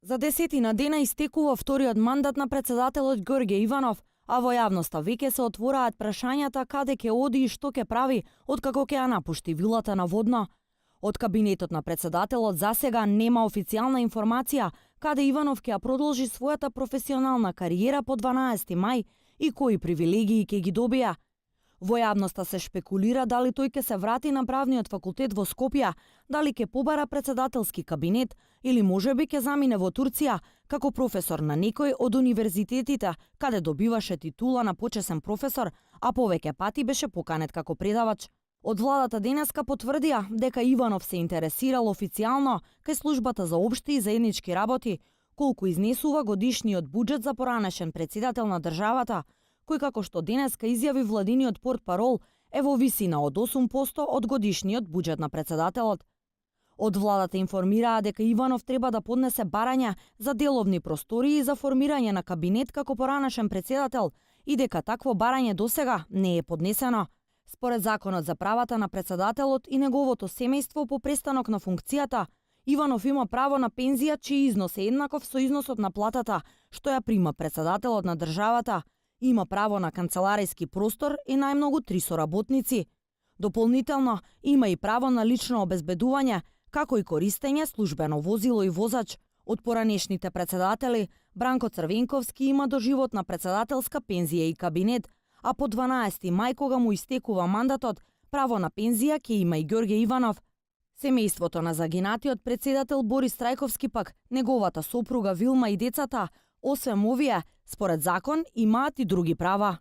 За 10 дена истекува вториот мандат на председателот Ѓорѓе Иванов, а во јавноста веќе се отвораат прашањата каде ќе оди и што ќе прави откако ќе ја напушти вилата на Водно. Од кабинетот на председателот засега нема официјална информација каде Иванов ќе ја продолжи својата професионална кариера по 12 мај и кои привилегии ќе ги добија. Во јавноста се шпекулира дали тој ќе се врати на правниот факултет во Скопје, дали ќе побара председателски кабинет или можеби ќе замине во Турција како професор на некој од универзитетите, каде добиваше титула на почесен професор, а повеќе пати беше поканет како предавач. Од владата денеска потврдија дека Иванов се интересирал официјално кај службата за општи и заеднички работи, колку изнесува годишниот буџет за поранешен председател на државата, кој како што денеска изјави владиниот портпарол е во висина од 8% од годишниот буџет на председателот. Од владата информираа дека Иванов треба да поднесе барање за деловни простории за формирање на кабинет како поранешен председател и дека такво барање досега не е поднесено. Според Законот за правата на председателот и неговото семејство по престанок на функцијата, Иванов има право на пензија чиј износ е еднаков со износот на платата што ја прима председателот на државата. Има право на канцеларијски простор и најмногу 3 соработници. Дополнително има и право на лично обезбедување, како и користење службено возило и возач. Од поранешните председатели, Бранко Црвенковски има доживотна председателска пензија и кабинет, а по 12 мај кога му истекува мандатот, право на пензија ќе има и Ѓорѓе Иванов. Семејството на загинатиот председател Борис Трајковски пак, неговата сопруга Вилма и децата, освен овие, според закон, имаат и други права.